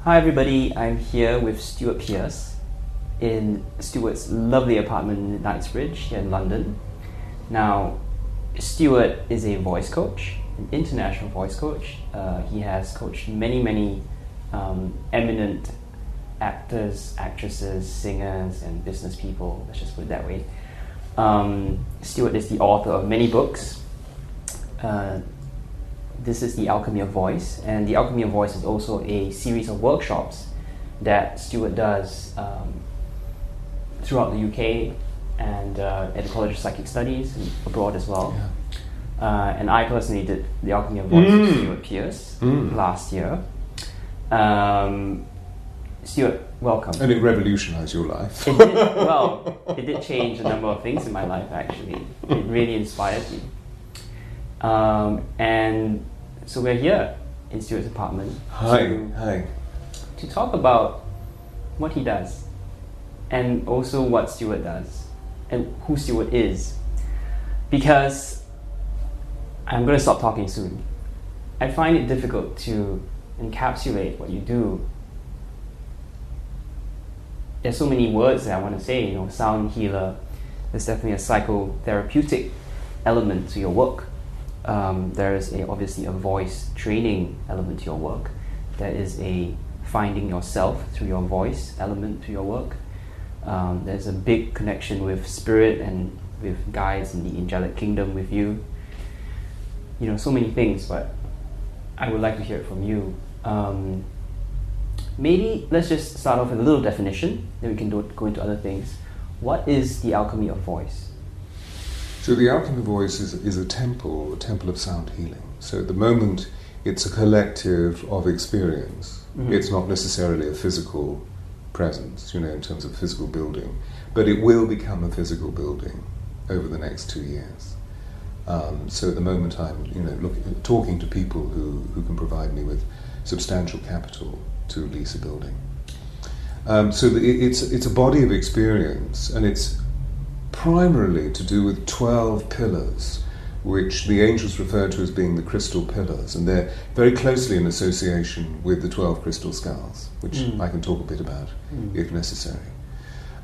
Hi everybody, I'm here with Stewart Pearce in Stewart's lovely apartment in Knightsbridge here in London. Now, Stewart is a voice coach, an international voice coach. He has coached many eminent actors, actresses, singers, and business people, let's just put it that way. Stewart is the author of many books. This is the Alchemy of Voice, and the Alchemy of Voice is also a series of workshops that Stewart does throughout the UK and at the College of Psychic Studies and abroad as well. Yeah. And I personally did the Alchemy of Voice with Stewart Pearce last year. Stewart, welcome. And it revolutionised your life. It did, well, it did change a number of things in my life, actually. It really inspired me. And so we're here in Stewart's apartment to talk about what he does and also what Stewart does and who Stewart is, because I'm going to stop talking soon. I find it difficult to encapsulate what you do. There's so many words that I want to say, sound healer. There's definitely a psychotherapeutic element to your work. There is obviously a voice training element to your work. There is a finding yourself through your voice element to your work. There's a big connection with spirit and with guides in the angelic kingdom with you. So many things, but I would like to hear it from you. Maybe let's just start off with a little definition, then we can go into other things. What is the alchemy of voice? So the Alchemy of Voice is a temple of sound healing. So at the moment, it's a collective of experience. Mm-hmm. It's not necessarily a physical presence, in terms of physical building, but it will become a physical building over the next 2 years. So at the moment, I'm talking to people who can provide me with substantial capital to lease a building. It's a body of experience, and it's primarily to do with 12 pillars, which the angels refer to as being the crystal pillars, and they're very closely in association with the 12 crystal skulls, which I can talk a bit about if necessary.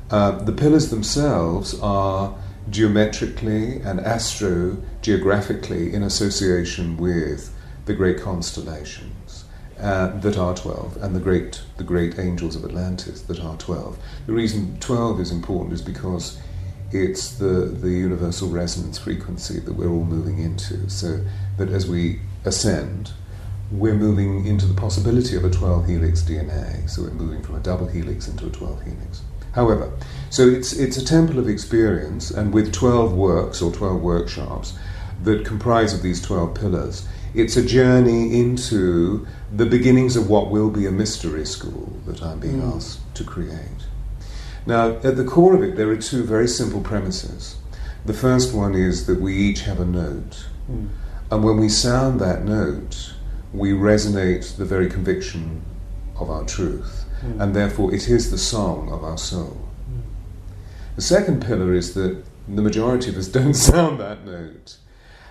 The pillars themselves are geometrically and astro-geographically in association with the great constellations that are 12, and the great angels of Atlantis that are 12. The reason 12 is important is because it's the universal resonance frequency that we're all moving into, so that as we ascend, we're moving into the possibility of a 12 helix DNA, so we're moving from a double helix into a 12 helix. However, so it's a temple of experience, and with 12 works or 12 workshops that comprise of these 12 pillars, it's a journey into the beginnings of what will be a mystery school that I'm being asked to create. Now, at the core of it, there are two very simple premises. The first one is that we each have a note, and when we sound that note, we resonate the very conviction of our truth, and therefore it is the song of our soul. The second pillar is that the majority of us don't sound that note,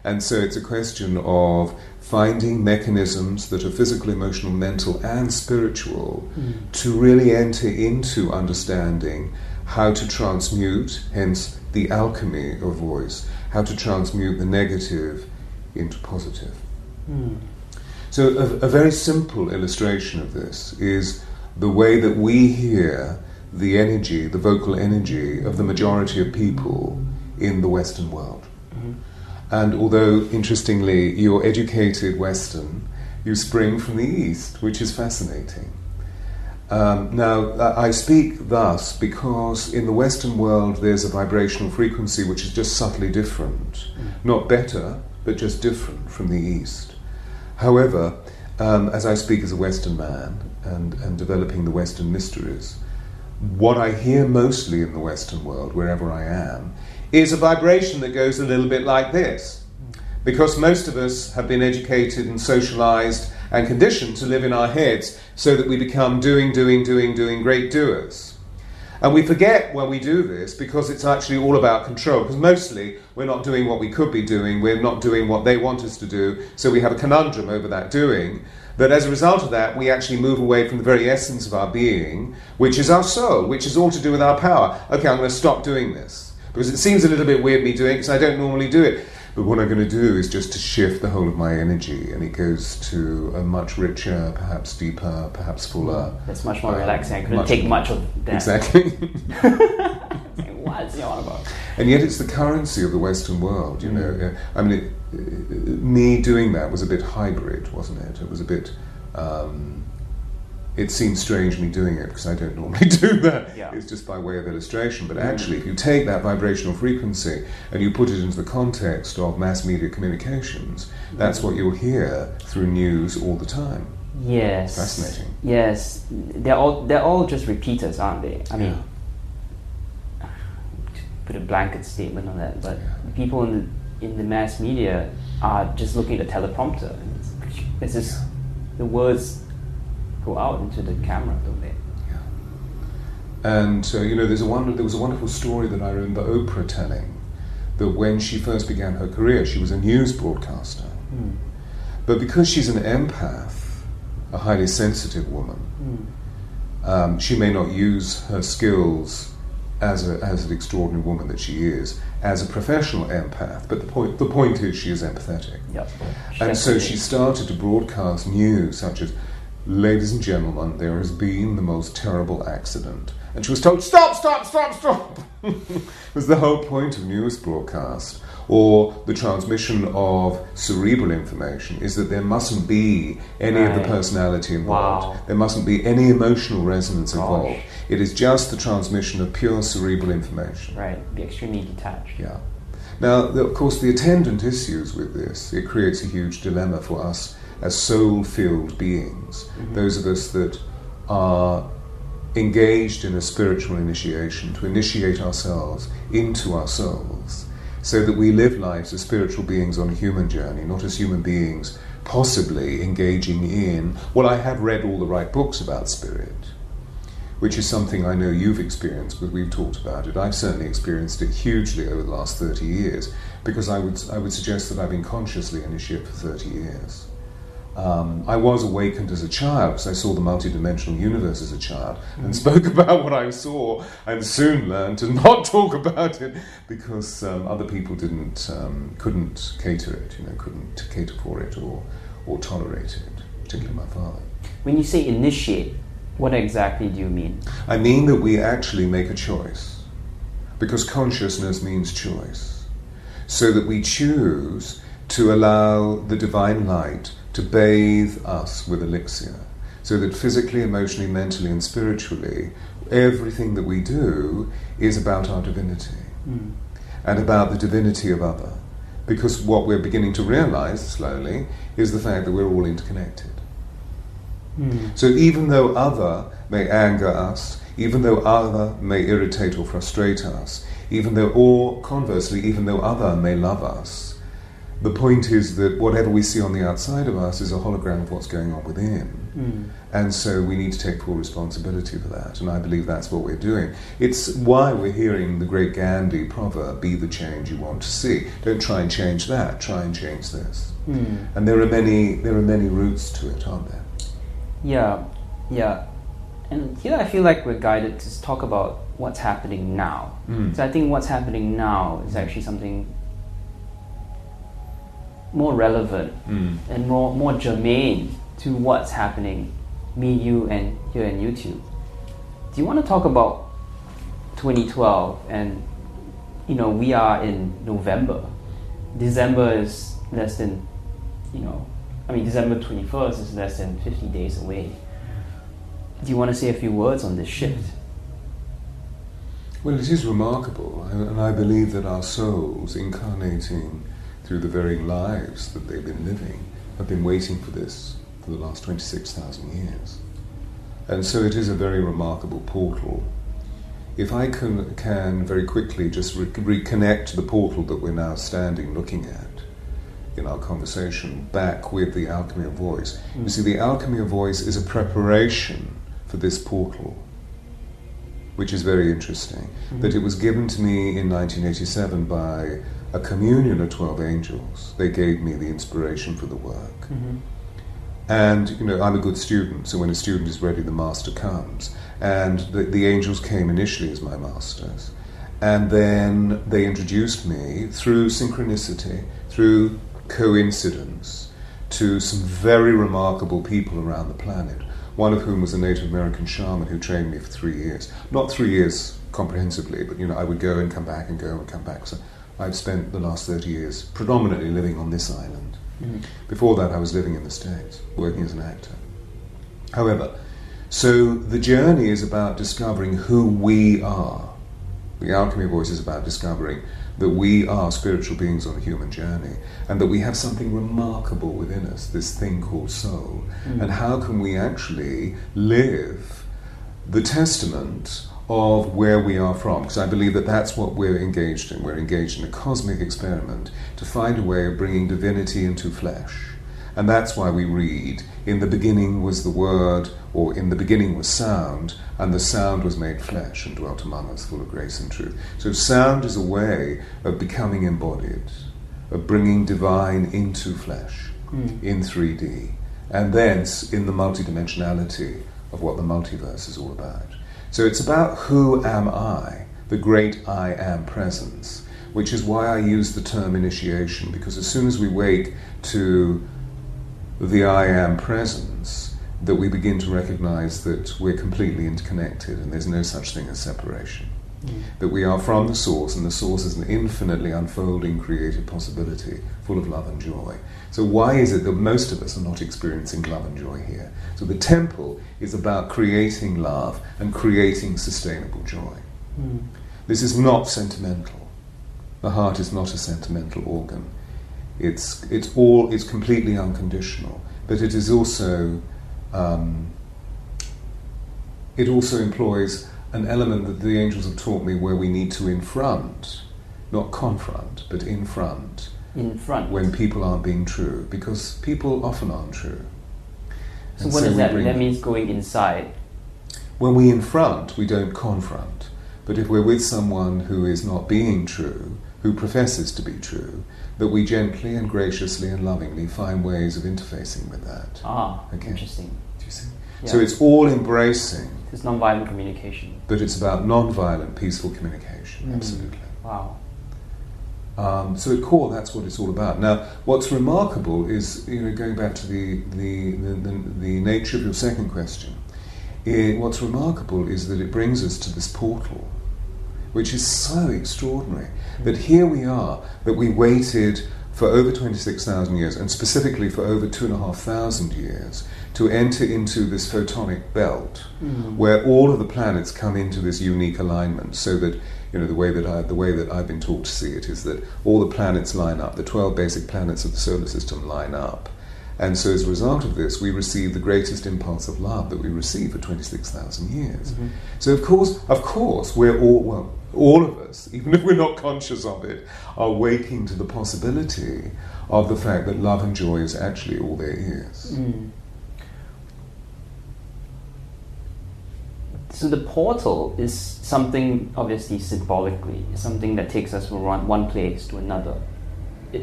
and so it's a question of finding mechanisms that are physical, emotional, mental, and spiritual to really enter into understanding how to transmute, hence the alchemy of voice, how to transmute the negative into positive. So a very simple illustration of this is the way that we hear the energy, the vocal energy of the majority of people in the Western world. And although, interestingly, you're educated Western, you spring from the East, which is fascinating. Now, I speak thus because in the Western world there's a vibrational frequency which is just subtly different. Not better, but just different from the East. However, as I speak as a Western man and developing the Western mysteries, what I hear mostly in the Western world, wherever I am, is a vibration that goes a little bit like this. Because most of us have been educated and socialized and conditioned to live in our heads so that we become doing great doers. And we forget when we do this because it's actually all about control, because mostly we're not doing what we could be doing, we're not doing what they want us to do, so we have a conundrum over that doing. That as a result of that, we actually move away from the very essence of our being, which is our soul, which is all to do with our power. Okay, I'm going to stop doing this, because it seems a little bit weird me doing it, because I don't normally do it. But what I'm going to do is just to shift the whole of my energy, and it goes to a much richer, perhaps deeper, perhaps fuller. That's much more relaxing. I couldn't take much of that. Exactly. What's he on about? And yet it's the currency of the Western world, you know. I mean, me doing that was a bit hybrid, wasn't it? It was a bit... it seems strange me doing it, because I don't normally do that. Yeah. It's just by way of illustration. But actually, if you take that vibrational frequency and you put it into the context of mass media communications, that's what you'll hear through news all the time. Yes. Fascinating. Yes. They're all just repeaters, aren't they? I mean, put a blanket statement on that, but people in the mass media are just looking at the teleprompter. It's just the words go out into the camera, don't they? Yeah. And you know, there was a wonderful story that I remember Oprah telling, that when she first began her career, she was a news broadcaster. But because she's an empath, a highly sensitive woman, she may not use her skills as an extraordinary woman that she is, as a professional empath, but the point is she is empathetic. Yep. And so she started to broadcast news such as, "Ladies and gentlemen, there has been the most terrible accident." And she was told, "Stop, stop, stop, stop!" It was the whole point of news broadcast, or the transmission of cerebral information, is that there mustn't be any of the personality involved. Wow. There mustn't be any emotional resonance involved. It is just the transmission of pure cerebral information. Right, be extremely detached. Yeah. Now, of course, the attendant issues with this, it creates a huge dilemma for us as soul-filled beings, those of us that are engaged in a spiritual initiation, to initiate ourselves into our souls, so that we live lives as spiritual beings on a human journey, not as human beings possibly engaging in, well, I have read all the right books about spirit, which is something I know you've experienced, because we've talked about it. I've certainly experienced it hugely over the last 30 years, because I would suggest that I've been consciously initiate for 30 years. I was awakened as a child, because I saw the multidimensional universe as a child, and spoke about what I saw, and soon learned to not talk about it, because other people couldn't cater it, couldn't cater for it or tolerate it, particularly my father. When you say initiate, what exactly do you mean? I mean that we actually make a choice, because consciousness means choice, so that we choose to allow the divine light to bathe us with elixir, so that physically, emotionally, mentally, and spiritually, everything that we do is about our divinity and about the divinity of other. Because what we're beginning to realize slowly is the fact that we're all interconnected. So even though other may anger us, even though other may irritate or frustrate us, or conversely, even though other may love us, the point is that whatever we see on the outside of us is a hologram of what's going on within. And so we need to take full responsibility for that, and I believe that's what we're doing. It's why we're hearing the great Gandhi proverb, "Be the change you want to see." Don't try and change that, try and change this. And there are many routes to it, aren't there? Yeah. And here I feel like we're guided to talk about what's happening now. So I think what's happening now is actually something more relevant and more germane to what's happening, me, you, and here in YouTube. Do you want to talk about 2012? And we are in November. December is less than, December 21st is less than 50 days away. Do you want to say a few words on this shift? Well, it is remarkable, and I believe that our souls, incarnating through the very lives that they've been living, have been waiting for this for the last 26,000 years. And so it is a very remarkable portal. If I can very quickly just reconnect the portal that we're now standing looking at in our conversation back with the Alchemy of Voice. You see, the Alchemy of Voice is a preparation for this portal, which is very interesting. That it was given to me in 1987 by a communion of 12 angels. They gave me the inspiration for the work. And, I'm a good student, so when a student is ready, the master comes. And the angels came initially as my masters. And then they introduced me through synchronicity, through coincidence, to some very remarkable people around the planet, one of whom was a Native American shaman who trained me for 3 years. Not 3 years comprehensively, but I would go and come back and go and come back. So I've spent the last 30 years predominantly living on this island. Mm-hmm. Before that I was living in the States, working as an actor. However, so the journey is about discovering who we are. The Alchemy Voice is about discovering that we are spiritual beings on a human journey, and that we have something remarkable within us, this thing called soul. And how can we actually live the testament of where we are from? Because I believe that that's what we're engaged in. We're engaged in a cosmic experiment to find a way of bringing divinity into flesh. And that's why we read, in the beginning was the Word, or in the beginning was sound, and the sound was made flesh and dwelt among us, full of grace and truth. So sound is a way of becoming embodied, of bringing divine into flesh in 3D, and thence in the multidimensionality of what the multiverse is all about. So it's about who am I, the great I am presence, which is why I use the term initiation, because as soon as we wake to the I am presence, that we begin to recognize that we're completely interconnected and there's no such thing as separation. That we are from the source, and the source is an infinitely unfolding creative possibility full of love and joy. So why is it that most of us are not experiencing love and joy here? So the temple is about creating love and creating sustainable joy. This is not sentimental. The heart is not a sentimental organ. It's completely unconditional, but it is also it also employs an element that the angels have taught me, where we need to infront, not confront, but infront. Infront. When people aren't being true, because people often aren't true. So what does that mean? That means going inside. When we infront, we don't confront. But if we're with someone who is not being true, who professes to be true, that we gently and graciously and lovingly find ways of interfacing with that. Interesting. Do you see? Yeah. So it's all embracing. It's non-violent communication. But it's about non-violent, peaceful communication, absolutely. Wow. So at core, that's what it's all about. Now, what's remarkable is, going back to the nature of your second question, what's remarkable is that it brings us to this portal, which is so extraordinary, that here we are, that we waited for over 26,000 years, and specifically for over 2,500 years, to enter into this photonic belt, where all of the planets come into this unique alignment, so that, the way that I've been taught to see it is that all the planets line up, the 12 basic planets of the solar system line up. And so as a result of this, we receive the greatest impulse of love that we receive for 26,000 years. So of course, we're all of us, even if we're not conscious of it, are waking to the possibility of the fact that love and joy is actually all there is. So the portal is something, obviously symbolically, something that takes us from one place to another.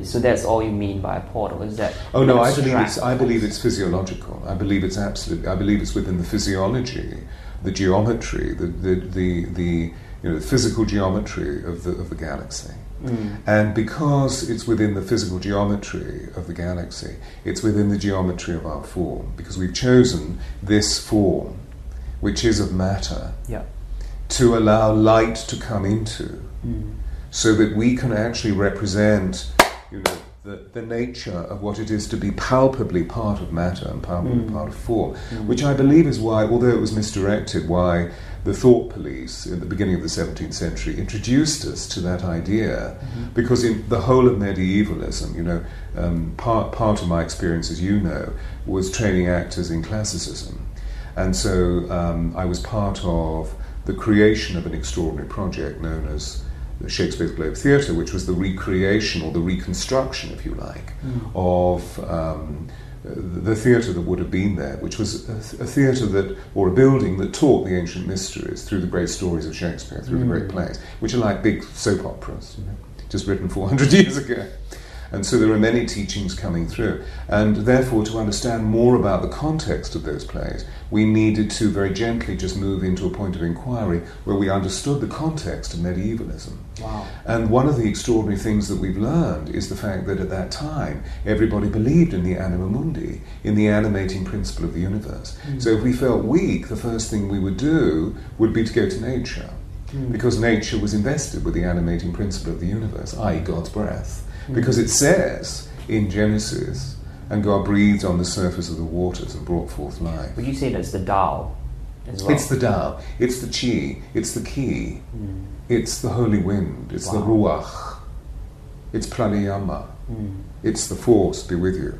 So that's all you mean by a portal? Is that? Oh no, I believe it's physiological. I believe it's within the physiology, the geometry, the physical geometry of the galaxy. And because it's within the physical geometry of the galaxy, it's within the geometry of our form, because we've chosen this form, which is of matter, to allow light to come into, so that we can actually represent the nature of what it is to be palpably part of matter and palpably part of form, which I believe is why, although it was misdirected, why the thought police at the beginning of the 17th century introduced us to that idea, because in the whole of medievalism, part of my experience, as you know, was training actors in classicism. And so I was part of the creation of an extraordinary project known as Shakespeare's Globe Theatre, which was the recreation, or the reconstruction, if you like, of the theatre that would have been there, which was a theatre or a building that taught the ancient mysteries through the great stories of Shakespeare, through the great plays, which are like big soap operas, just written 400 years ago. And so there are many teachings coming through. And therefore, to understand more about the context of those plays, we needed to very gently just move into a point of inquiry where we understood the context of medievalism. Wow. And one of the extraordinary things that we've learned is the fact that at that time, everybody believed in the anima mundi, in the animating principle of the universe. So if we felt weak, the first thing we would do would be to go to nature. Because nature was invested with the animating principle of the universe, i.e. God's breath. Because it says in Genesis, and God breathed on the surface of the waters and brought forth life. Would you say that's the Tao as well? It's the Tao, it's the Qi, it's the Ki, it's the holy wind, it's the Ruach, it's Pranayama, it's the force be with you.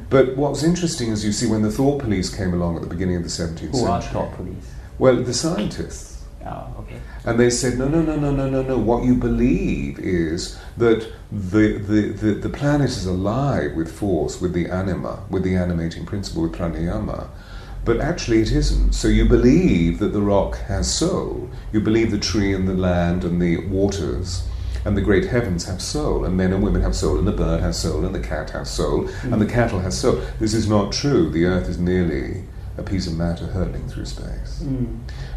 But what's interesting is you see when the thought police came along at the beginning of the 17th century. Who are thought police? Well, the scientists. Oh, okay. And they said, no. What you believe is that the planet is alive with force, with the anima, with the animating principle, with pranayama. But actually it isn't. So you believe that the rock has soul. You believe the tree and the land and the waters and the great heavens have soul, and men and women have soul, and the bird has soul, and the cat has soul, and the cattle has soul. This is not true. The earth is merely a piece of matter hurtling through space.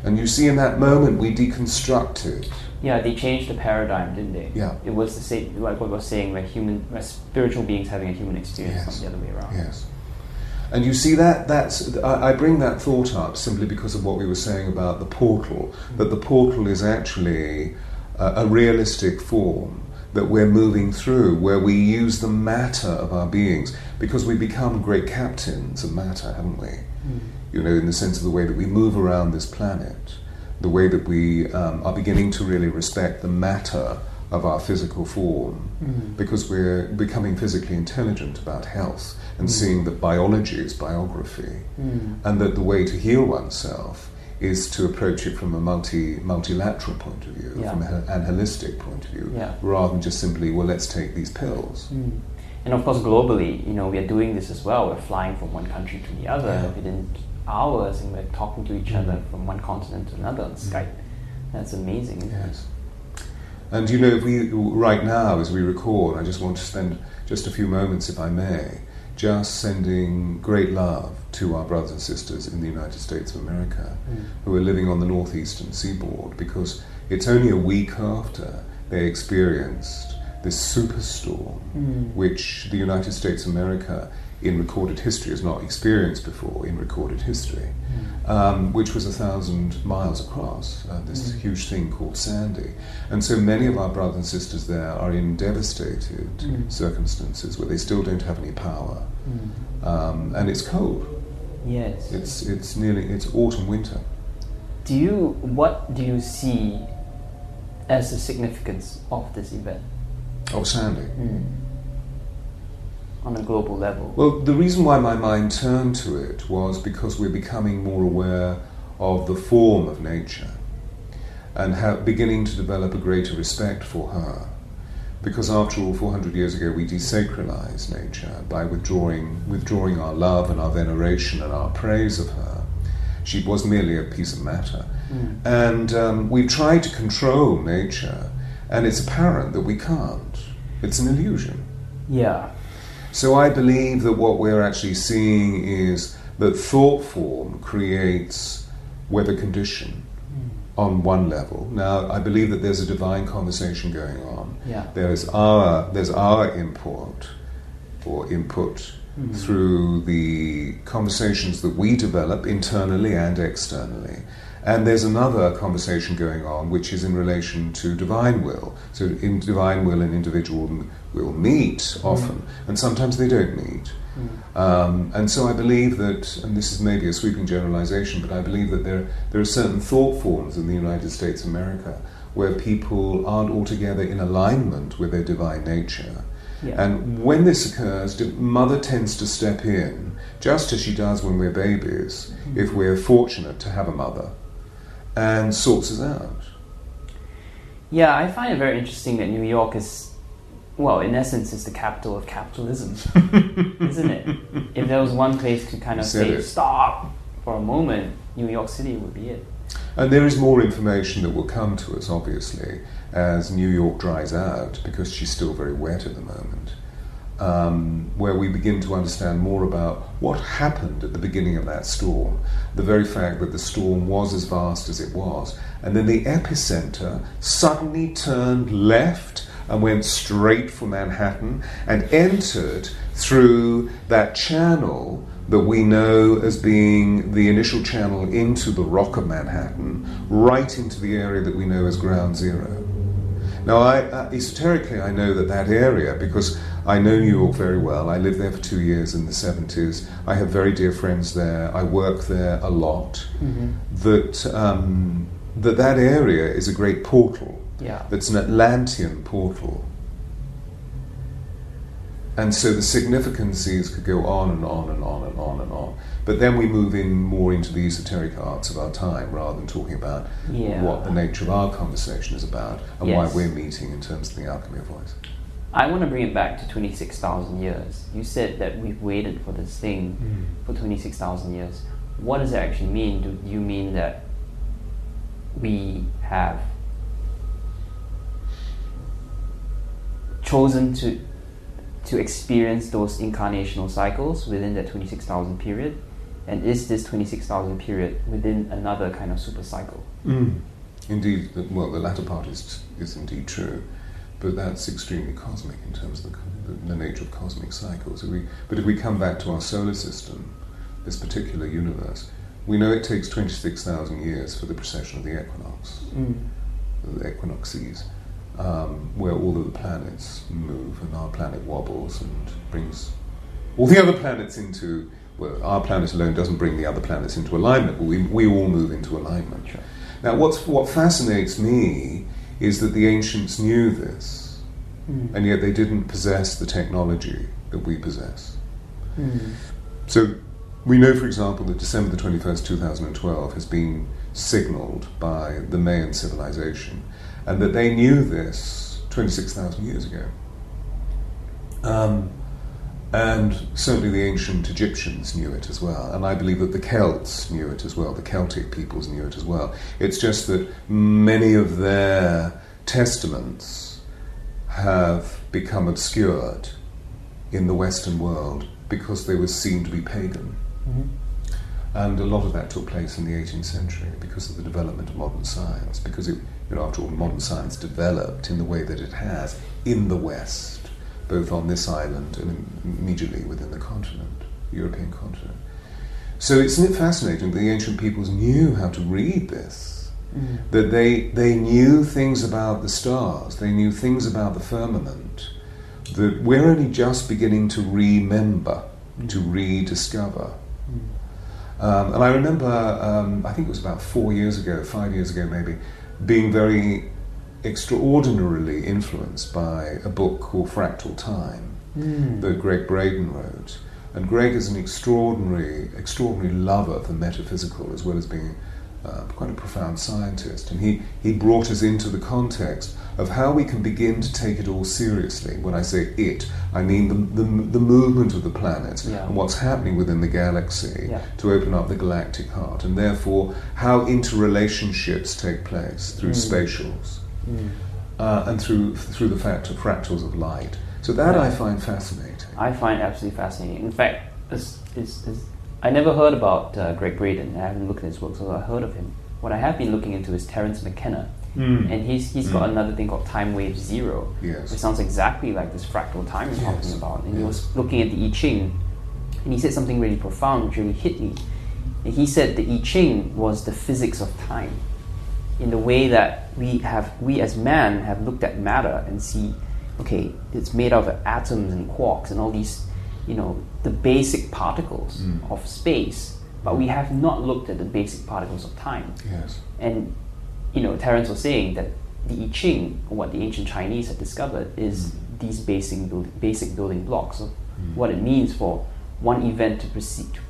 And you see in that moment we deconstructed. Yeah, they changed the paradigm, didn't they? Yeah. It was the same, like what I was saying, where spiritual beings having a human experience, not the other way around. Yes. And you see I bring that thought up simply because of what we were saying about the portal, that the portal is actually a realistic form that we're moving through, where we use the matter of our beings, because we become great captains of matter, haven't we? You know, in the sense of the way that we move around this planet, the way that we are beginning to really respect the matter of our physical form, because we're becoming physically intelligent about health and seeing that biology is biography, and that the way to heal oneself is to approach it from a multilateral point of view, from an holistic point of view, rather than just simply, well, let's take these pills. And of course, globally, you know, we are doing this as well. We're flying from one country to the other within hours, and we're talking to each other from one continent to another on Skype. That's amazing, isn't it? And you know, right now, as we record, I just want to spend just a few moments, if I may, just sending great love to our brothers and sisters in the United States of America who are living on the northeastern seaboard, because it's only a week after they experienced this superstorm, which the United States of America in recorded history has not experienced before in recorded history, which was 1,000 miles across, this huge thing called Sandy. And so many of our brothers and sisters there are in devastated circumstances where they still don't have any power. And it's cold. Yes. It's autumn, winter. What do you see as the significance of this event? Oh, Sandy. On a global level? Well, the reason why my mind turned to it was because we're becoming more aware of the form of nature and beginning to develop a greater respect for her. Because after all, 400 years ago, we desacralized nature by withdrawing our love and our veneration and our praise of her. She was merely a piece of matter. And we've tried to control nature, and it's apparent that we can't. It's an illusion. Yeah. So I believe that what we're actually seeing is that thought form creates weather condition on one level. Now, I believe that there's a divine conversation going on. Yeah. There's our input through the conversations that we develop internally and externally. And there's another conversation going on which is in relation to divine will. So in divine will and individual will meet often, and sometimes they don't meet. And so I believe that, and this is maybe a sweeping generalization, but I believe that there are certain thought forms in the United States of America where people aren't altogether in alignment with their divine nature. Yeah. And when this occurs, Mother tends to step in, just as she does when we're babies, if we're fortunate to have a mother, and sorts us out. Yeah, I find it very interesting that New York is, well, in essence, is the capital of capitalism, isn't it? If there was one place to kind of say, stop, for a moment, New York City would be it. And there is more information that will come to us, obviously, as New York dries out, because she's still very wet at the moment, where we begin to understand more about what happened at the beginning of that storm, the very fact that the storm was as vast as it was, and then the epicenter suddenly turned left and went straight for Manhattan and entered through that channel that we know as being the initial channel into the rock of Manhattan, right into the area that we know as Ground Zero. Now, esoterically, I know that area because I know New York very well. I lived there for 2 years in the 70s. I have very dear friends there. I work there a lot. That area is a great portal. Yeah. That's an Atlantean portal. And so the significances could go on and on and on and on and on. But then we move in more into the esoteric arts of our time rather than talking about what the nature of our conversation is about and why we're meeting in terms of the alchemy of voice. I want to bring it back to 26,000 years. You said that we've waited for this thing for 26,000 years. What does it actually mean? Do you mean that we have chosen to experience those incarnational cycles within that 26,000 period? And is this 26,000 period within another kind of super cycle? Indeed, the latter part is indeed true, but that's extremely cosmic in terms of the nature of cosmic cycles. But if we come back to our solar system, this particular universe, we know it takes 26,000 years for the precession of the equinox, the Equinoxes, where all of the planets move and our planet wobbles and brings all the other planets into, well, our planet alone doesn't bring the other planets into alignment, but we all move into alignment. Sure. Now what fascinates me is that the ancients knew this, and yet they didn't possess the technology that we possess. So we know, for example, that December the 21st, 2012 has been signalled by the Mayan civilization, and that they knew this 26,000 years ago. And certainly the ancient Egyptians knew it as well, and I believe that the Celts knew it as well, the Celtic peoples knew it as well. It's just that many of their testaments have become obscured in the Western world because they were seen to be pagan. And a lot of that took place in the 18th century because of the development of modern science, because after all, modern science developed in the way that it has in the West, both on this island and immediately within the continent, the European continent. So isn't it fascinating that the ancient peoples knew how to read this, that they knew things about the stars, they knew things about the firmament, that we're only just beginning to remember, to rediscover. And I remember, I think it was about 5 years ago maybe, being very extraordinarily influenced by a book called Fractal Time that Greg Braden wrote. And Greg is an extraordinary lover of the metaphysical as well as being quite a profound scientist. And he brought us into the context of how we can begin to take it all seriously. When I say it, I mean the movement of the planets and what's happening within the galaxy to open up the galactic heart, and therefore how interrelationships take place through spatials and through the fact of fractals of light. So that I find fascinating. I find absolutely fascinating. In fact, I never heard about Greg Braden. I haven't looked at his work, so I heard of him. What I have been looking into is Terence McKenna. And he's got another thing called Time Wave Zero, which sounds exactly like this fractal time you're talking about. And he was looking at the I Ching, and he said something really profound, which really hit me. And he said the I Ching was the physics of time, in the way that we as man have looked at matter and see, okay, it's made of atoms and quarks and all these, the basic particles of space, but we have not looked at the basic particles of time. Yes. And Terence was saying that the I Ching, what the ancient Chinese had discovered, is these basic building blocks of what it means for one event to proceed, to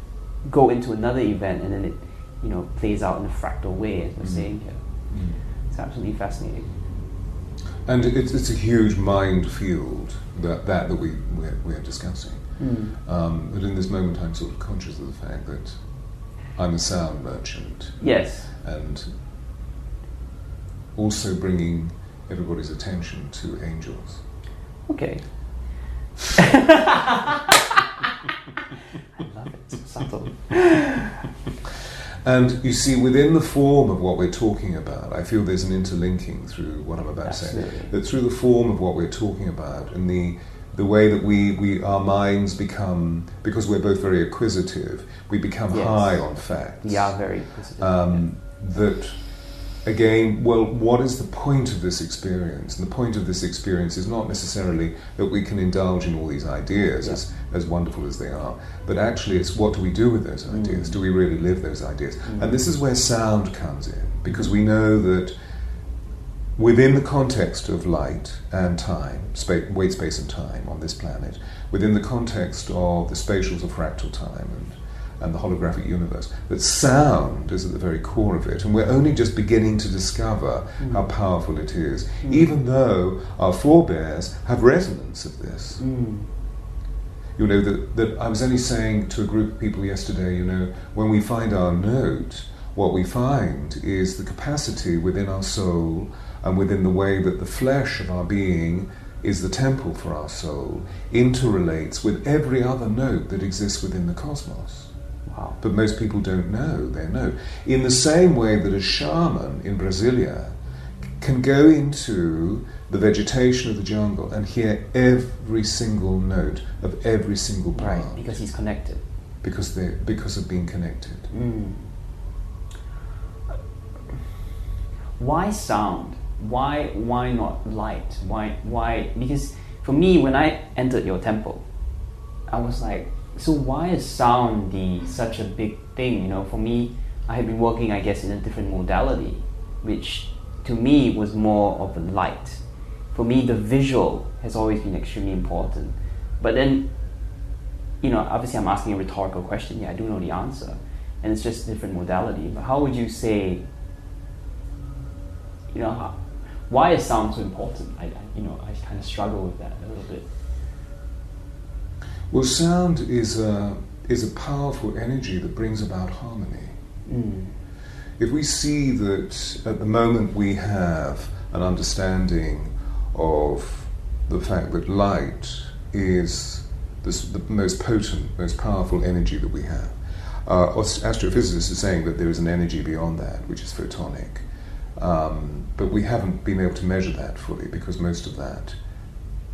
go into another event, and then it plays out in a fractal way, as we're saying here. It's absolutely fascinating. And it's a huge mind field that we're discussing. But in this moment, I'm sort of conscious of the fact that I'm a sound merchant. Yes. And also bringing everybody's attention to angels. Okay. I love it. It's subtle. And you see, within the form of what we're talking about, I feel there's an interlinking through what I'm about Absolutely. to say. That through the form of what we're talking about and the way that we our minds become, because we're both very acquisitive, we become Yes. high on facts. We are very positive. That, again, well, what is the point of this experience? And the point of this experience is not necessarily that we can indulge in all these ideas, as wonderful as they are, but actually it's what do we do with those ideas? Do we really live those ideas? And this is where sound comes in, because we know that within the context of light and time, weight, space and time on this planet, within the context of the spatials of fractal time and the holographic universe, that sound is at the very core of it, and we're only just beginning to discover how powerful it is, even though our forebears have resonance of this. You know, that I was only saying to a group of people yesterday, you know, when we find our note, what we find is the capacity within our soul and within the way that the flesh of our being is the temple for our soul, interrelates with every other note that exists within the cosmos. Wow. But most people don't know their note. In the same way that a shaman in Brasilia can go into the vegetation of the jungle and hear every single note of every single plant. Right, because he's connected. Because of being connected. Why sound? Why not light? Why? Because for me, when I entered your temple, I was like, so why is sound such a big thing? You know, for me, I had been working, I guess, in a different modality, which to me was more of a light. For me, the visual has always been extremely important. But then, you know, obviously I'm asking a rhetorical question. Yeah, I do know the answer. And it's just a different modality. But how would you say, you know, why is sound so important? I kind of struggle with that a little bit. Well, sound is a powerful energy that brings about harmony. If we see that at the moment we have an understanding of the fact that light is the most potent, most powerful energy that we have, astrophysicists are saying that there is an energy beyond that, which is photonic. But we haven't been able to measure that fully because most of that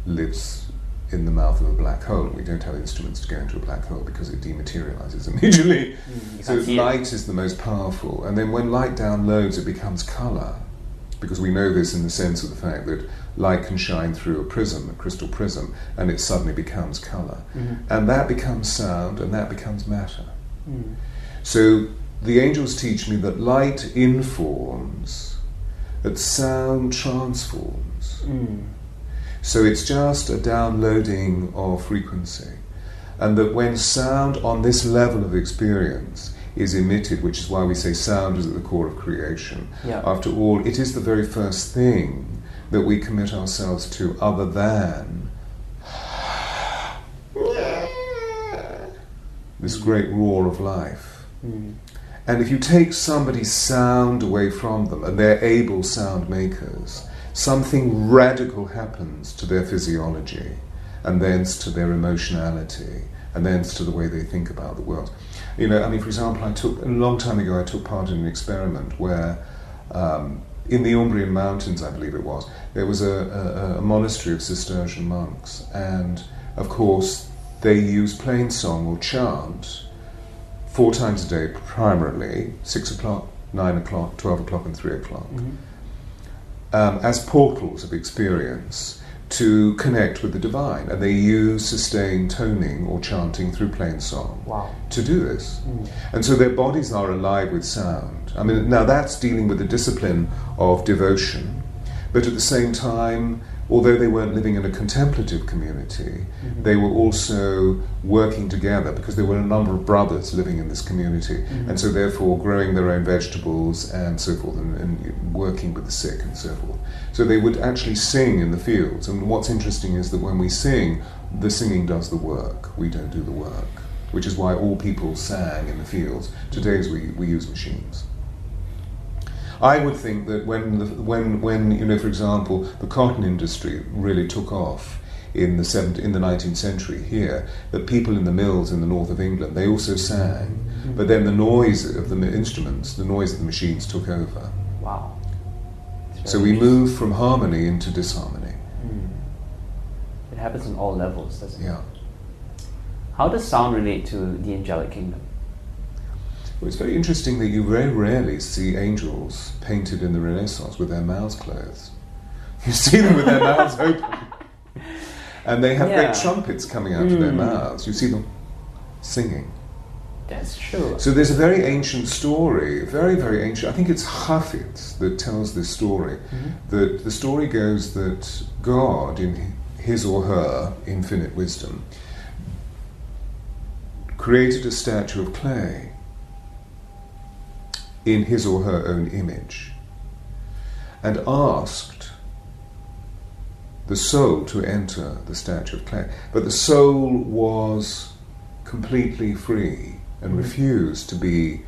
lives in the mouth of a black hole. We don't have instruments to go into a black hole because it dematerializes immediately. So light is the most powerful. And then when light downloads, it becomes color, because we know this in the sense of the fact that light can shine through a prism, a crystal prism, and it suddenly becomes color. And that becomes sound, and that becomes matter. So the angels teach me that light informs, that sound transforms. So it's just a downloading of frequency. And that when sound on this level of experience is emitted, which is why we say sound is at the core of creation, after all, it is the very first thing that we commit ourselves to other than this great roar of life. And if you take somebody's sound away from them, and they're able sound makers, something radical happens to their physiology, and thence to their emotionality, and thence to the way they think about the world. You know, I mean, for example, a long time ago I took part in an experiment where in the Umbrian Mountains, I believe it was, there was a monastery of Cistercian monks, and of course they used plain song or chant 4 times a day primarily, 6 o'clock, 9 o'clock, 12 o'clock and 3 o'clock. As portals of experience to connect with the divine, and they use sustained toning or chanting through plain song to do this. And so their bodies are alive with sound. I mean, now that's dealing with the discipline of devotion, but at the same time, although they weren't living in a contemplative community, they were also working together because there were a number of brothers living in this community, and so therefore growing their own vegetables and so forth, and working with the sick and so forth. So they would actually sing in the fields, and what's interesting is that when we sing, the singing does the work, we don't do the work. which is why all people sang in the fields. Today we use machines. I would think that when you know, for example, the cotton industry really took off in the 19th century here, that people in the mills in the north of England, they also sang, but then the noise of the instruments, the noise of the machines took over. Wow. So we move from harmony into disharmony. It happens on all levels, doesn't it? Yeah. How does sound relate to the angelic kingdom? Well, it's very interesting that you very rarely see angels painted in the Renaissance with their mouths closed. You see them with their mouths open. And they have great trumpets coming out of their mouths. You see them singing. That's true. So there's a very ancient story, very, very ancient. I think it's Hafid that tells this story. That the story goes that God, in his or her infinite wisdom, created a statue of clay in his or her own image and asked the soul to enter the statue of clay. But the soul was completely free and refused to be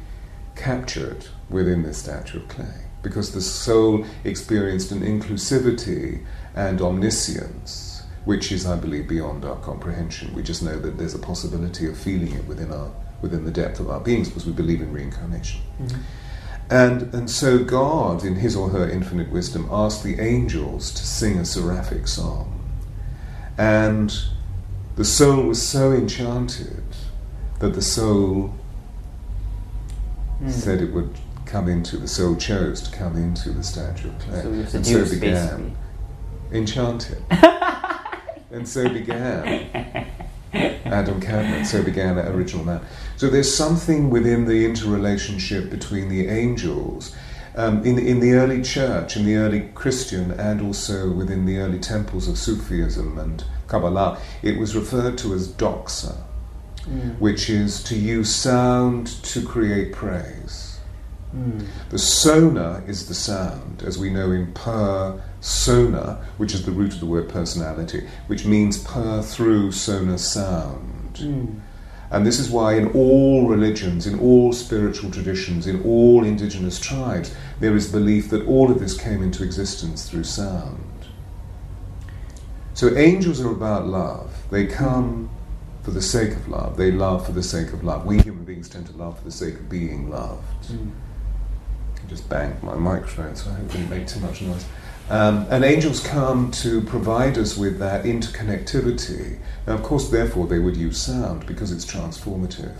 captured within this statue of clay, because the soul experienced an inclusivity and omniscience which is, I believe, beyond our comprehension. We just know that there's a possibility of feeling it within the depth of our beings, because we believe in reincarnation. And so God, in his or her infinite wisdom, asked the angels to sing a seraphic song. And the soul was so enchanted that the soul said it would come into, the soul chose to come into the statue of clay. And so began. Enchanted. And so began Adam Cadman, so began original man. So there's something within the interrelationship between the angels in the early church, in the early Christian, and also within the early temples of Sufism and Kabbalah. It was referred to as doxa, which is to use sound to create praise. The sona is the sound, as we know in persona, which is the root of the word personality, which means per through sona sound. And this is why in all religions, in all spiritual traditions, in all indigenous tribes, there is belief that all of this came into existence through sound. So angels are about love. They come for the sake of love. They love for the sake of love. We human beings tend to love for the sake of being loved. I just banged my microphone, so I hope it didn't make too much noise. And angels come to provide us with that interconnectivity. Now, of course, therefore, they would use sound because it's transformative.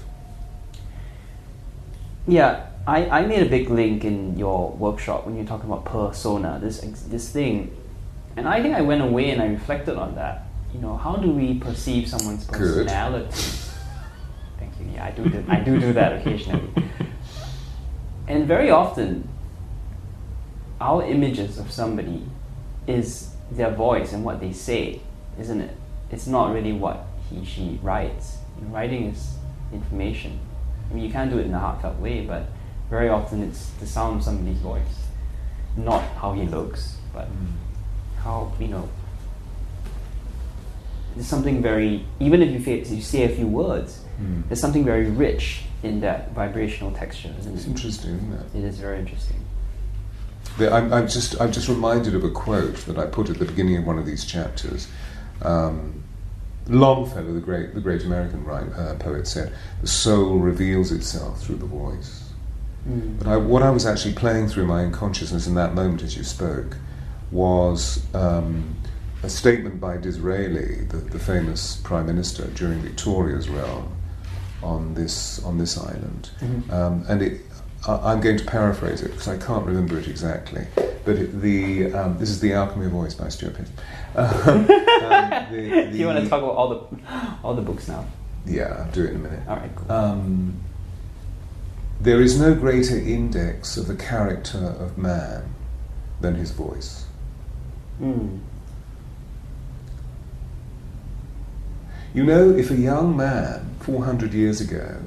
Yeah, I made a big link in your workshop when you're talking about persona, this thing. And I think I went away and I reflected on that. You know, how do we perceive someone's personality? Thank you. Yeah, I do that occasionally. And very often, our images of somebody is their voice and what they say, isn't it? It's not really what she writes. Writing is information. I mean, you can't do it in a heartfelt way, but very often it's the sound of somebody's voice, not how he looks, but how, there's something very, even if you say a few words, there's something very rich in that vibrational texture, isn't it? It's interesting, isn't it? It is very interesting. I'm just reminded of a quote that I put at the beginning of one of these chapters. Longfellow, the great American poet, said, "The soul reveals itself through the voice." But what I was actually playing through my unconsciousness in that moment as you spoke was a statement by Disraeli, the famous Prime Minister during Victoria's realm on this island, and I'm going to paraphrase it because I can't remember it exactly. But this is The Alchemy of Voice by Stewart. Do you want to talk about all the books now? Yeah, I'll do it in a minute. All right, cool. There is no greater index of the character of man than his voice. You know, if a young man 400 years ago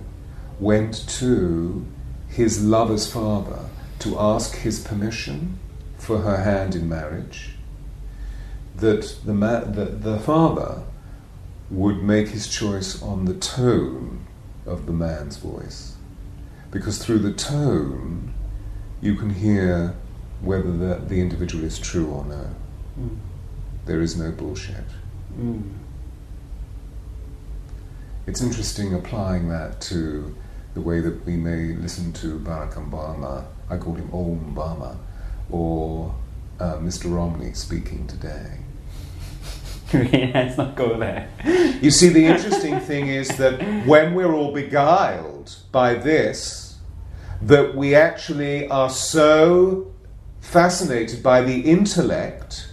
went to his lover's father to ask his permission for her hand in marriage, that the father would make his choice on the tone of the man's voice, because through the tone you can hear whether the individual is true or no. There is no bullshit. It's interesting applying that to the way that we may listen to Barack Obama, I call him Obama, or Mr. Romney speaking today. Let's not go there. You see, the interesting thing is that when we're all beguiled by this, that we actually are so fascinated by the intellect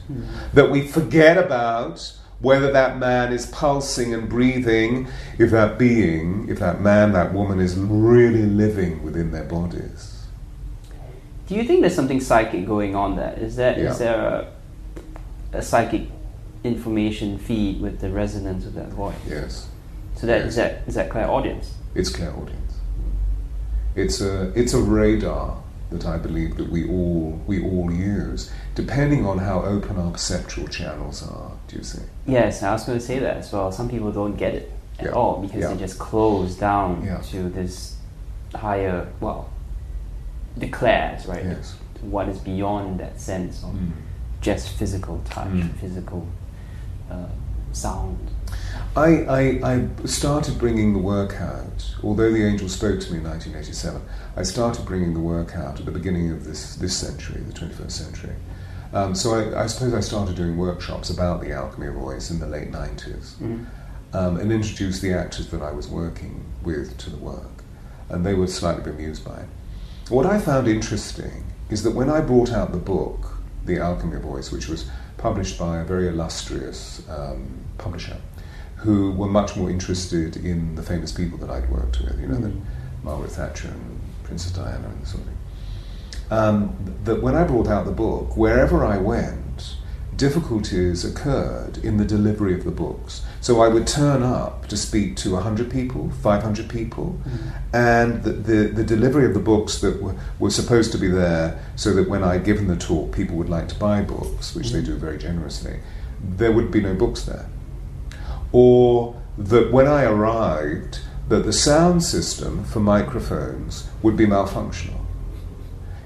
that we forget about whether that man is pulsing and breathing, if that being, if that man, that woman is really living within their bodies. Do you think there's something psychic going on there? Is there a psychic information feed with the resonance of that voice? Yes. So is that clairaudience? It's clairaudience. It's a radar that I believe that we all use, depending on how open our perceptual channels are. Do you see? Yes, I was going to say that as well. Some people don't get it at all because they just close down to this higher, the clairs, right? Yes. What is beyond that sense of just physical touch, physical sound. I started bringing the work out, although the angel spoke to me in 1987, I started bringing the work out at the beginning of this century, the 21st century. So I suppose I started doing workshops about the alchemy of voice in the late 90s, and introduced the actors that I was working with to the work, and they were slightly bemused by it. What I found interesting is that when I brought out the book, The Alchemy of Voice, which was published by a very illustrious publisher, who were much more interested in the famous people that I'd worked with, the Margaret Thatcher and Princess Diana and sort of thing. That when I brought out the book, wherever I went, difficulties occurred in the delivery of the books. So I would turn up to speak to 100 people, 500 people, and the delivery of the books that were supposed to be there so that when I'd given the talk, people would like to buy books, which they do very generously, there would be no books there. Or that when I arrived, that the sound system for microphones would be malfunctional.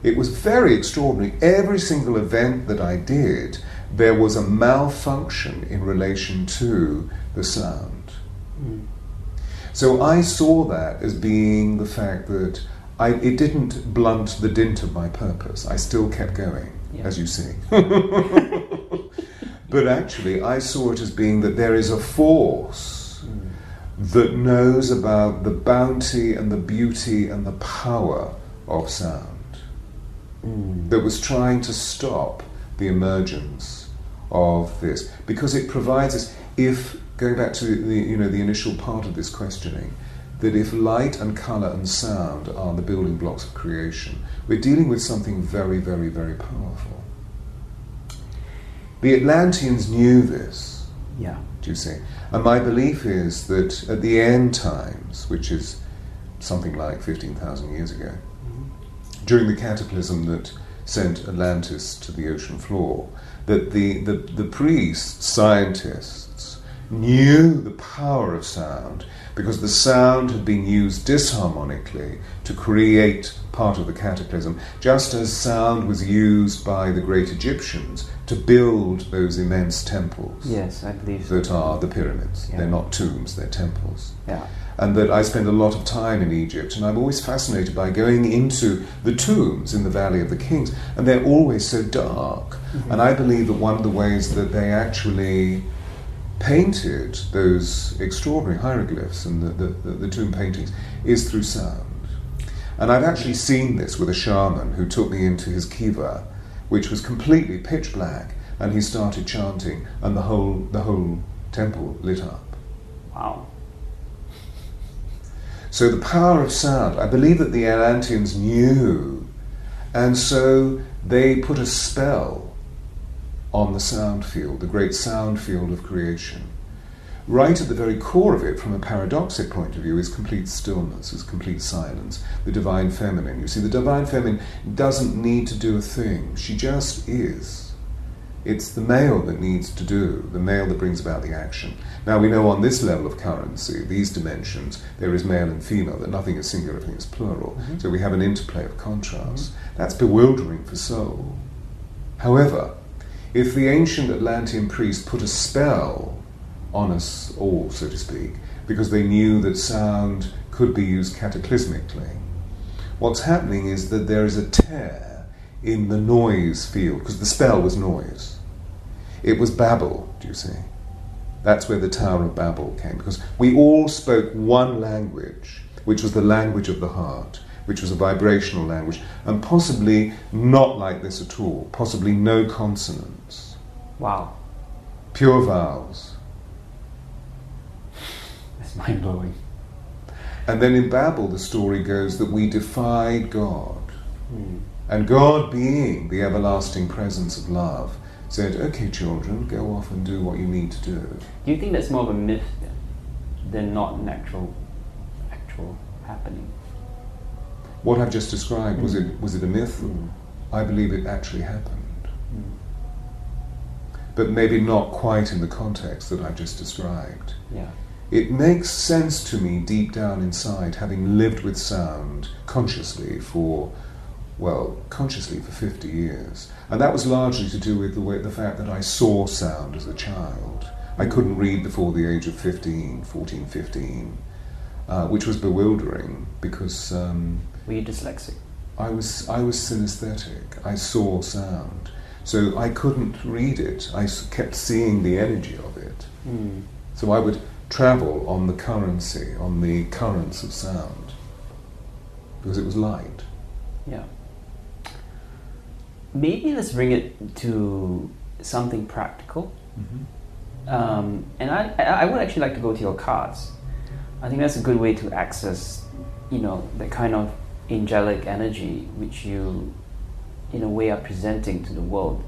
It was very extraordinary. Every single event that I did, there was a malfunction in relation to the sound. So I saw that as being the fact that it didn't blunt the dint of my purpose. I still kept going, as you see. But actually, I saw it as being that there is a force that knows about the bounty and the beauty and the power of sound, that was trying to stop the emergence of this, because it provides us, if, going back to the initial part of this questioning, that if light and colour and sound are the building blocks of creation, we're dealing with something very, very, very powerful. The Atlanteans knew this, do you see? And my belief is that at the end times, which is something like 15,000 years ago, during the cataclysm that sent Atlantis to the ocean floor, that the priests, scientists, knew the power of sound because the sound had been used disharmonically to create part of the cataclysm, just as sound was used by the great Egyptians to build those immense temples. Yes, I believe so. That are the pyramids. They're not tombs, they're temples. Yeah. And that I spend a lot of time in Egypt, and I'm always fascinated by going into the tombs in the Valley of the Kings, and they're always so dark. And I believe that one of the ways that they actually painted those extraordinary hieroglyphs and the tomb paintings is through sound. And I've actually seen this with a shaman who took me into his kiva, which was completely pitch black, and he started chanting, and the whole temple lit up. Wow. So the power of sound, I believe that the Atlanteans knew, and so they put a spell on the sound field, the great sound field of creation. Right at the very core of it, from a paradoxic point of view, is complete stillness, is complete silence, the divine feminine. You see, the divine feminine doesn't need to do a thing. She just is. It's the male that needs to do, the male that brings about the action. Now we know on this level of currency, these dimensions, there is male and female, that nothing is singular, everything is plural. Mm-hmm. So we have an interplay of contrasts. Mm-hmm. That's bewildering for soul. However, if the ancient Atlantean priests put a spell on us all, so to speak, because they knew that sound could be used cataclysmically, what's happening is that there is a tear in the noise field, because the spell was noise. It was Babel, do you see? That's where the Tower of Babel came, because we all spoke one language, which was the language of the heart, which was a vibrational language, and possibly not like this at all, possibly no consonants. Wow. Pure vowels. That's mind-blowing. And then in Babel, the story goes that we defied God. And God, being the everlasting presence of love, said, okay, children, go off and do what you need to do. Do you think that's more of a myth than not an actual happening? What I've just described, was it a myth? I believe it actually happened. But maybe not quite in the context that I've just described. Yeah. It makes sense to me deep down inside, having lived with sound consciously for 50 years. And that was largely to do with the fact that I saw sound as a child. I couldn't read before the age of 14, 15, which was bewildering because... were you dyslexic? I was synesthetic. I saw sound. So I couldn't read it. I kept seeing the energy of it. So I would travel on the currents of sound, because it was light. Yeah. Maybe let's bring it to something practical. And I would actually like to go to your cards. I think that's a good way to access, that kind of angelic energy which you, in a way, are presenting to the world.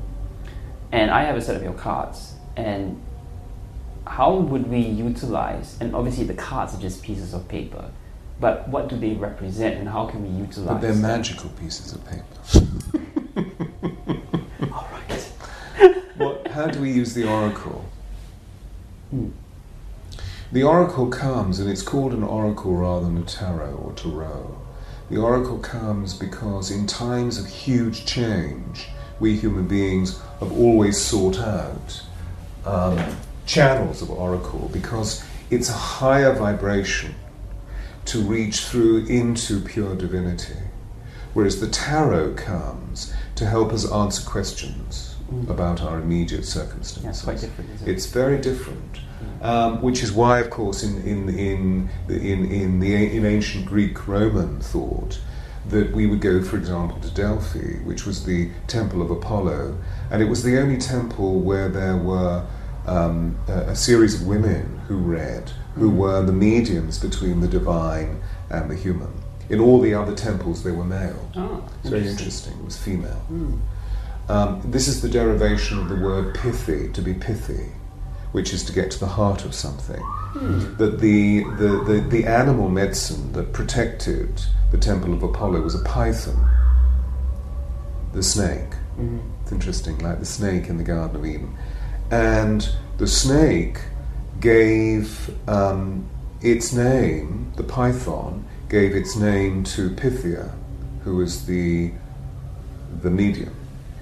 And I have a set of your cards, and how would we utilize, and obviously the cards are just pieces of paper, but what do they represent and how can we utilize But they're them? magical pieces of paper. All right. How do we use the oracle? The oracle comes, and it's called an oracle rather than a tarot or tarot. The oracle comes because in times of huge change, we human beings have always sought out channels of oracle, because it's a higher vibration to reach through into pure divinity, whereas the tarot comes to help us answer questions about our immediate circumstances. Yeah, it's quite different, isn't it? It's very different, which is why, of course, in ancient Greek Roman thought, that we would go, for example, to Delphi, which was the temple of Apollo, and it was the only temple where there were a series of women who read, who were the mediums between the divine and the human. In all the other temples, they were male. It's very interesting. It was female. This is the derivation of the word pithy, to be pithy, which is to get to the heart of something. That the animal medicine that protected the temple of Apollo was a python, the snake. It's interesting, like the snake in the Garden of Eden. And the snake gave its name, the python gave its name to Pythia, who was the medium,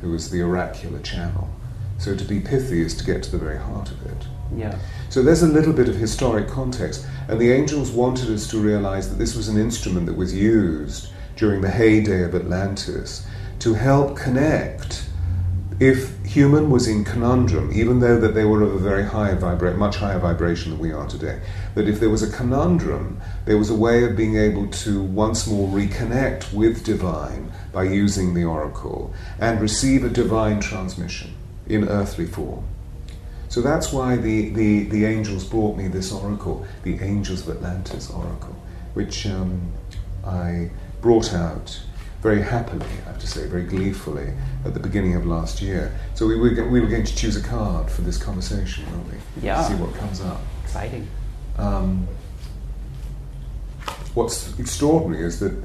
who was the oracular channel. So to be pithy is to get to the very heart of it. Yeah. So there's a little bit of historic context, and the angels wanted us to realize that this was an instrument that was used during the heyday of Atlantis to help connect. If human was in conundrum, even though that they were of a very high much higher vibration than we are today, that if there was a conundrum, there was a way of being able to once more reconnect with divine by using the oracle and receive a divine transmission in earthly form. So that's why the angels brought me this oracle, the Angels of Atlantis oracle, which I brought out very happily, I have to say, very gleefully, at the beginning of last year. So we were going to choose a card for this conversation, weren't we? Yeah. See what comes up. Exciting. what's extraordinary is that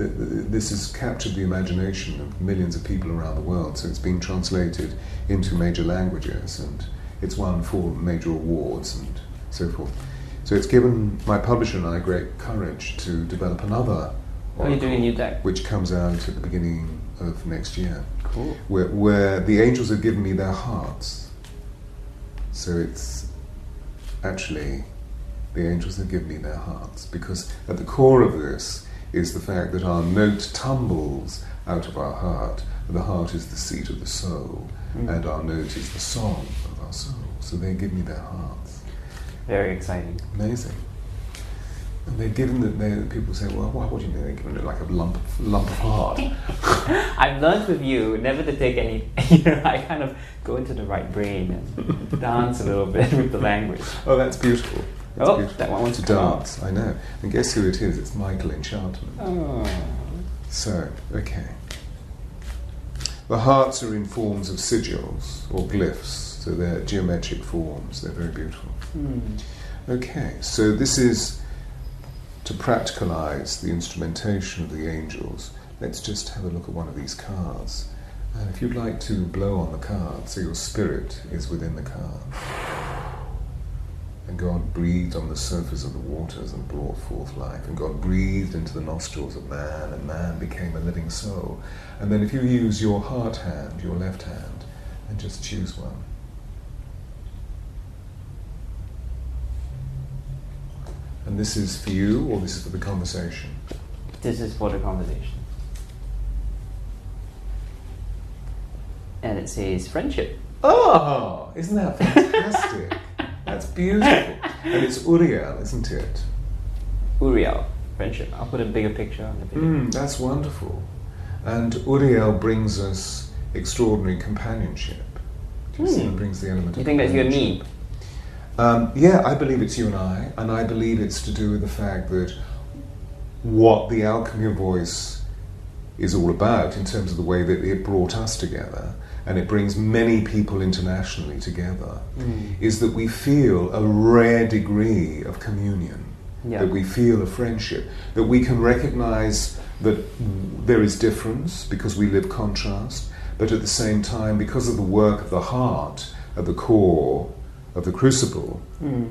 this has captured the imagination of millions of people around the world, so it's been translated into major languages, and it's won 4 major awards and so forth. So it's given my publisher and I great courage to develop another Are you doing a new deck? which comes out at the beginning of next year. Cool. Where the angels have given me their hearts. So it's actually the angels have given me their hearts, because at the core of this is the fact that our note tumbles out of our heart, and the heart is the seat of the soul, and our note is the song of our soul. So they give me their hearts. Very exciting. Amazing. And they're given that people say, well, what do you mean they're given it like a lump of heart? I've learned with you never to take any. I kind of go into the right brain and dance a little bit with the language. Oh, that's beautiful. That's beautiful. That one wants to to dance. I know. And guess who it is? It's Michael Enchantment. Oh. So, okay. The hearts are in forms of sigils or glyphs, so they're geometric forms. They're very beautiful. Okay, so this is to practicalize the instrumentation of the angels. Let's just have a look at one of these cards. And if you'd like to blow on the card, so your spirit is within the card. And God breathed on the surface of the waters and brought forth life. And God breathed into the nostrils of man, and man became a living soul. And then if you use your heart hand, your left hand, and just choose one. And this is for you, or this is for the conversation? This is for the conversation. And it says friendship. Oh, isn't that fantastic? That's beautiful. And it's Uriel, isn't it? Uriel, friendship. I'll put a bigger picture on the video. That's wonderful. And Uriel brings us extraordinary companionship. Do you see? It brings the element of You think that's you and me? Yeah, I believe it's you and I believe it's to do with the fact that what the Alchemy of Voice is all about, in terms of the way that it brought us together, and it brings many people internationally together, is that we feel a rare degree of communion, that we feel a friendship, that we can recognize that there is difference because we live contrast, but at the same time, because of the work of the heart at the core of the crucible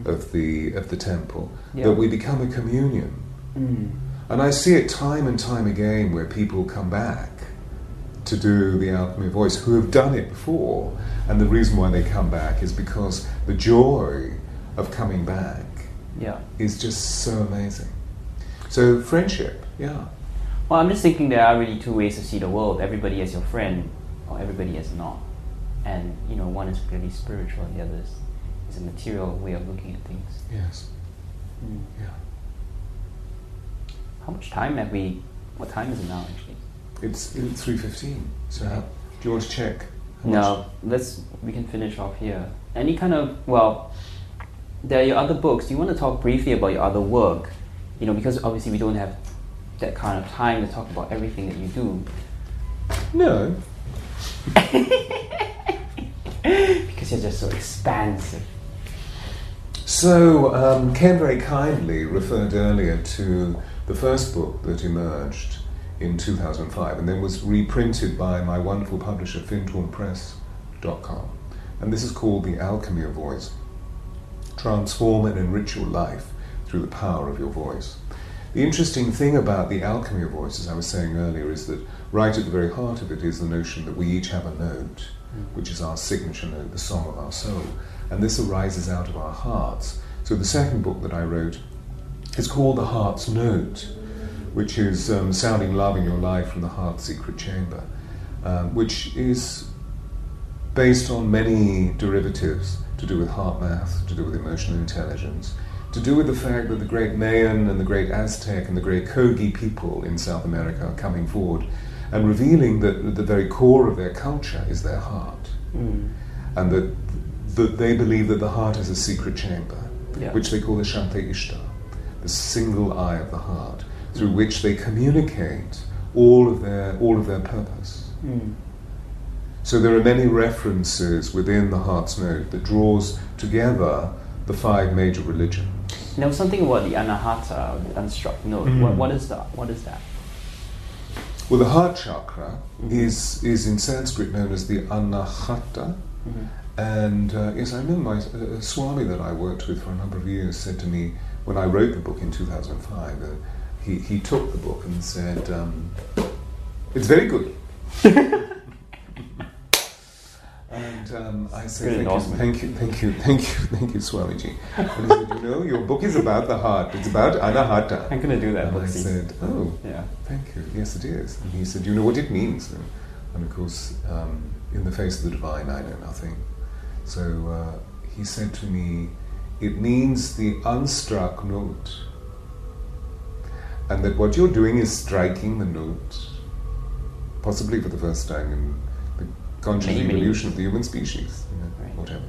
of the temple, that we become a communion. And I see it time and time again where people come back to do the Alchemy of Voice who have done it before, and the reason why they come back is because the joy of coming back is just so amazing. So friendship, Well, I'm just thinking there are really two ways to see the world. Everybody as your friend, or everybody as not. And one is really spiritual, and the other is a material way of looking at things. Yes. Yeah. How much time have we? What time is it now, actually? It's 3:15. So do you want to check? No, we can finish off here. Any kind of, there are your other books. Do you want to talk briefly about your other work? Because obviously we don't have that kind of time to talk about everything that you do. No. Because you're just so expansive. So Ken very kindly referred earlier to the first book that emerged in 2005 and then was reprinted by my wonderful publisher, FintornPress.com. And this is called The Alchemy of Voice. Transform and enrich your life through the power of your voice. The interesting thing about The Alchemy of Voice, as I was saying earlier, is that right at the very heart of it is the notion that we each have a note, which is our signature note, the song of our soul. And this arises out of our hearts. So the second book that I wrote is called The Heart's Note, which is sounding love in your life from the heart's secret chamber, which is based on many derivatives to do with heart math, to do with emotional intelligence, to do with the fact that the great Mayan and the great Aztec and the great Kogi people in South America are coming forward and revealing that at the very core of their culture is their heart. And that they believe that the heart is a secret chamber, which they call the Shante Ishtar, the single eye of the heart, through which they communicate all of their purpose. So there are many references within the Heart's Note that draws together the 5 major religions. There was something about the anahata, or the unstruck note. What is that? What is that? Well, the heart chakra is in Sanskrit known as the anahata. And yes, I remember my Swami that I worked with for a number of years said to me, when I wrote the book in 2005, he took the book and said, it's very good. And I said, thank you, Swamiji. And he said, you know, your book is about the heart. It's about anahata. I'm going to do that. And I said, oh, yeah, thank you. Yes, it is. And he said, you know what it means? And of course, in the face of the divine, I know nothing. So he said to me, it means the unstruck note. And that what you're doing is striking the note, possibly for the first time in the conscious evolution of the human species, you know, whatever.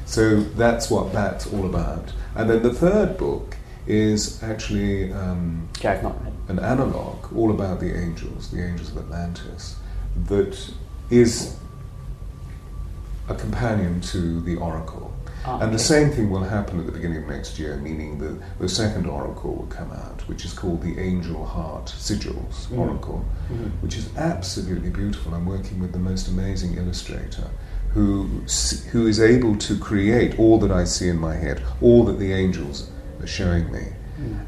So that's what that's all about. And then the third book is actually an analogue all about the angels of Atlantis, that is a companion to the oracle. And the same thing will happen at the beginning of next year, meaning the second oracle will come out, which is called the Angel Heart Sigils Oracle, which is absolutely beautiful. I'm working with the most amazing illustrator who is able to create all that I see in my head, all that the angels are showing me.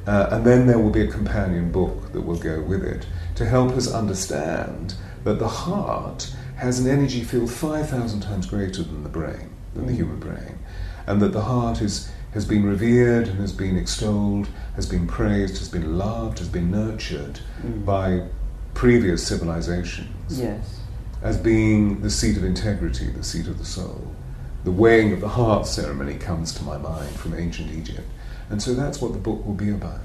And then there will be a companion book that will go with it to help us understand that the heart has an energy field 5,000 times greater than the brain, than the human brain. And that the heart has been revered and has been extolled, has been praised, has been loved, has been nurtured by previous civilizations as being the seat of integrity, the seat of the soul. The weighing of the heart ceremony comes to my mind from ancient Egypt. And so that's what the book will be about.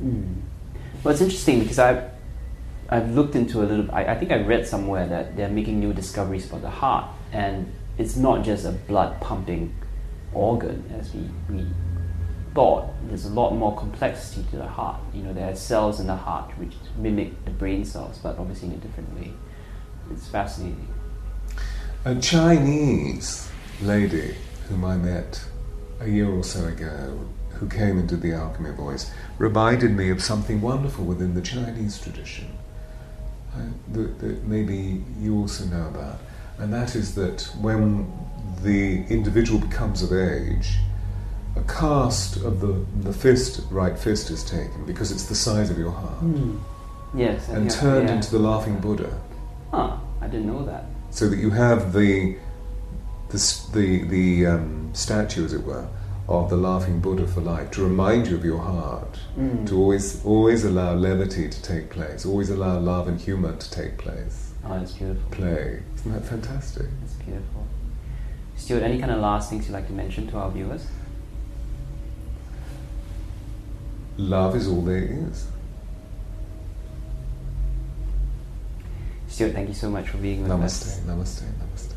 Well, it's interesting because I've looked into a little. I think I read somewhere that they're making new discoveries about the heart, and it's not just a blood pumping organ as we thought. There's a lot more complexity to the heart. You know, there are cells in the heart which mimic the brain cells, but obviously in a different way. It's fascinating. A Chinese lady whom I met a year or so ago, who came and did the Alchemy voice, reminded me of something wonderful within the Chinese tradition that maybe you also know about, and that is that when the individual becomes of age, a cast of the right fist is taken because it's the size of your heart, and turned into the laughing Buddha. I didn't know that. So that you have the statue, as it were, of the laughing Buddha for life, to remind you of your heart, to always allow levity to take place, always allow love and humour to take place. Oh, that's beautiful. Play. Isn't that fantastic? That's beautiful. Stewart, any kind of last things you'd like to mention to our viewers? Love is all there is. Stewart, thank you so much for being with us. Namaste, namaste, namaste.